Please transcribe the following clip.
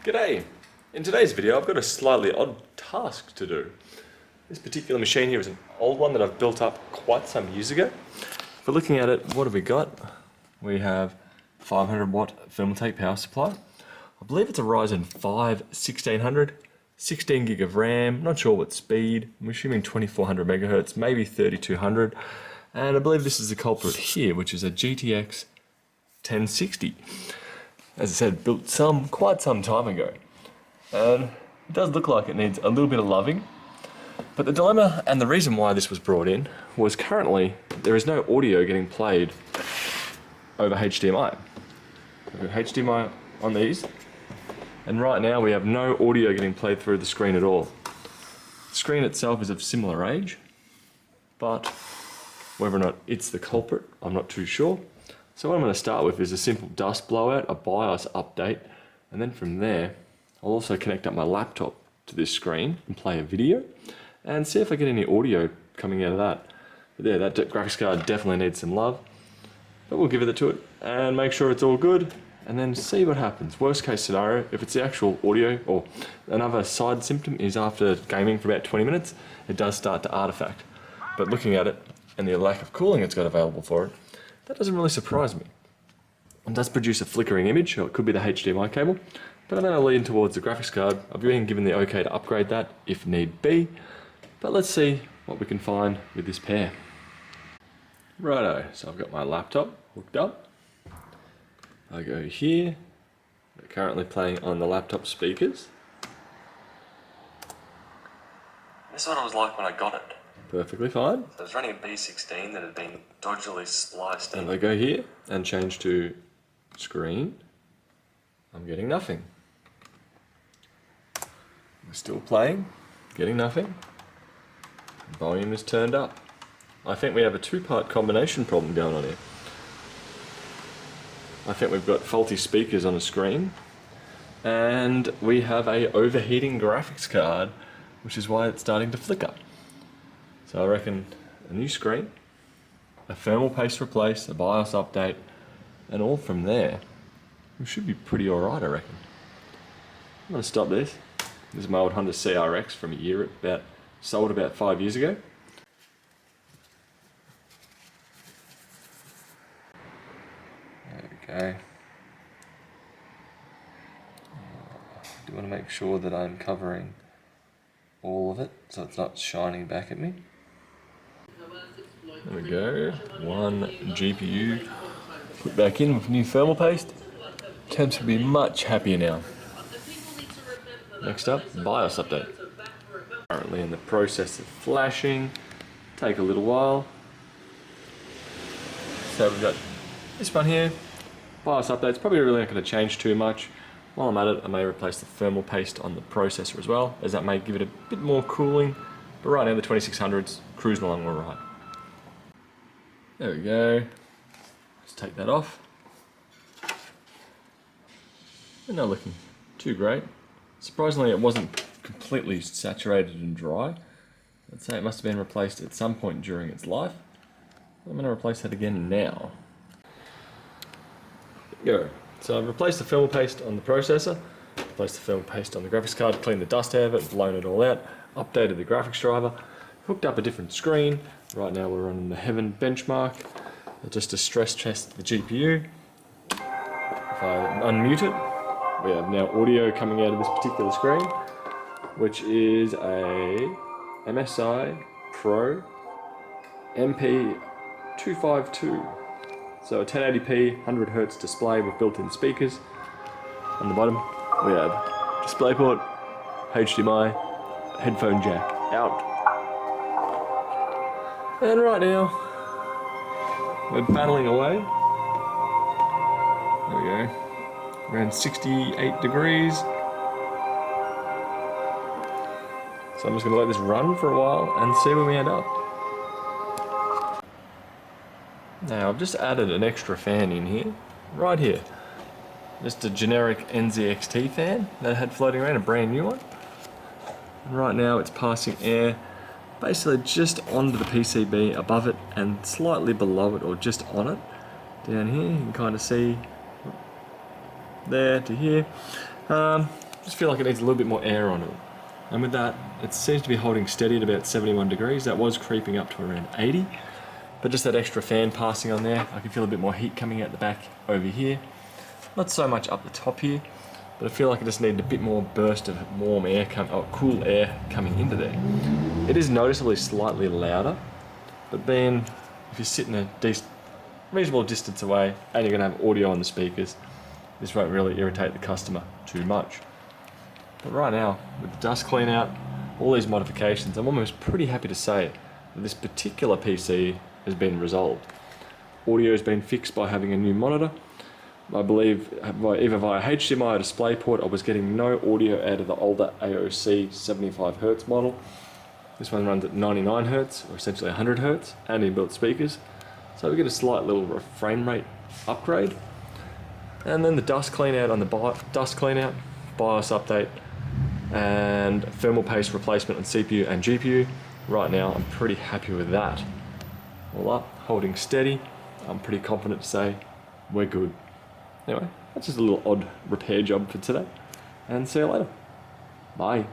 G'day! In today's video I've got a slightly odd task to do. This particular machine here is an old one that I've built up quite some years ago. If we're looking at it, what have we got? We have 500 watt Thermaltake power supply. I believe it's a Ryzen 5 1600, 16 gig of RAM, not sure what speed, I'm assuming 2400 megahertz, maybe 3200. And I believe this is the culprit here, which is a GTX 1060. As I said, built quite some time ago. And it does look like it needs a little bit of loving. But the dilemma and the reason why this was brought in was currently there is no audio getting played over HDMI. We've got HDMI on these, and right now we have no audio getting played through the screen at all. The screen itself is of similar age, but whether or not it's the culprit, I'm not too sure. So what I'm going to start with is a simple dust blowout, a BIOS update, and then from there I'll also connect up my laptop to this screen and play a video and see if I get any audio coming out of that. But yeah, that graphics card definitely needs some love, but we'll give it to it and make sure it's all good and then see what happens. Worst case scenario, if it's the actual audio, or another side symptom is after gaming for about 20 minutes, it does start to artifact. But looking at it and the lack of cooling it's got available for it, that doesn't really surprise me. It does produce a flickering image, or it could be the HDMI cable, but I'm going to lean towards the graphics card. I've been given the okay to upgrade that if need be, but let's see what we can find with this pair. Righto, so I've got my laptop hooked up. I go here, we're currently playing on the laptop speakers. This is what it was like when I got it. Perfectly fine. So I was running a B16 that had been dodgily spliced in. And I go here and change to screen. I'm getting nothing. We're still playing, getting nothing. Volume is turned up. I think we have a two-part combination problem going on here. I think we've got faulty speakers on the screen, and we have a overheating graphics card, which is why it's starting to flicker. So I reckon a new screen, a thermal paste replace, a BIOS update, and all from there, we should be pretty alright, I reckon. I'm going to stop this. This is my old Honda CRX from a year, sold about 5 years ago. There we go. I do want to make sure that I'm covering all of it so it's not shining back at me. There we go, one GPU put back in with new thermal paste. Tends to be much happier now. Next up, BIOS update. Currently in the process of flashing, take a little while. So we've got this one here, BIOS update's probably really not going to change too much. While I'm at it, I may replace the thermal paste on the processor as well, as that may give it a bit more cooling. But right now the 2600's cruising along alright. There we go. Let's take that off. And not looking too great. Surprisingly, it wasn't completely saturated and dry. I'd say it must have been replaced at some point during its life. I'm going to replace that again now. There we go. So I've replaced the thermal paste on the processor, replaced the thermal paste on the graphics card, cleaned the dust out of it, blown it all out, updated the graphics driver, hooked up a different screen. Right now we're running the Heaven benchmark, just to stress test the GPU. If I unmute it, we have now audio coming out of this particular screen, which is a MSI Pro MP252. So a 1080p 100Hz display with built-in speakers. On the bottom we have DisplayPort, HDMI, headphone jack out. And right now we're battling away. There we go. Around 68 degrees. So I'm just going to let this run for a while and see where we end up. Now I've just added an extra fan in here, right here. Just a generic NZXT fan that I had floating around, a brand new one. And right now it's passing air basically just onto the PCB above it and slightly below it, or just on it. Down here you can kind of see there to here. just feel like it needs a little bit more air on it. And with that, it seems to be holding steady at about 71 degrees. That was creeping up to around 80. But just that extra fan passing on there, I can feel a bit more heat coming out the back over here. Not so much up the top here, but I feel like I just needed a bit more burst of warm air, cool air coming into there. It is noticeably slightly louder, but then if you're sitting a reasonable distance away and you're going to have audio on the speakers, this won't really irritate the customer too much. But right now, with the dust clean out, all these modifications, I'm almost pretty happy to say that this particular PC has been resolved. Audio has been fixed by having a new monitor. I believe either via HDMI or DisplayPort, I was getting no audio out of the older AOC 75Hz model. This one runs at 99Hz, or essentially 100Hz, and inbuilt speakers. So we get a slight little frame rate upgrade. And then the dust clean out on the BIOS update, and thermal paste replacement on CPU and GPU. Right now, I'm pretty happy with that. All up, holding steady. I'm pretty confident to say we're good. Anyway, that's just a little odd repair job for today, and see you later. Bye.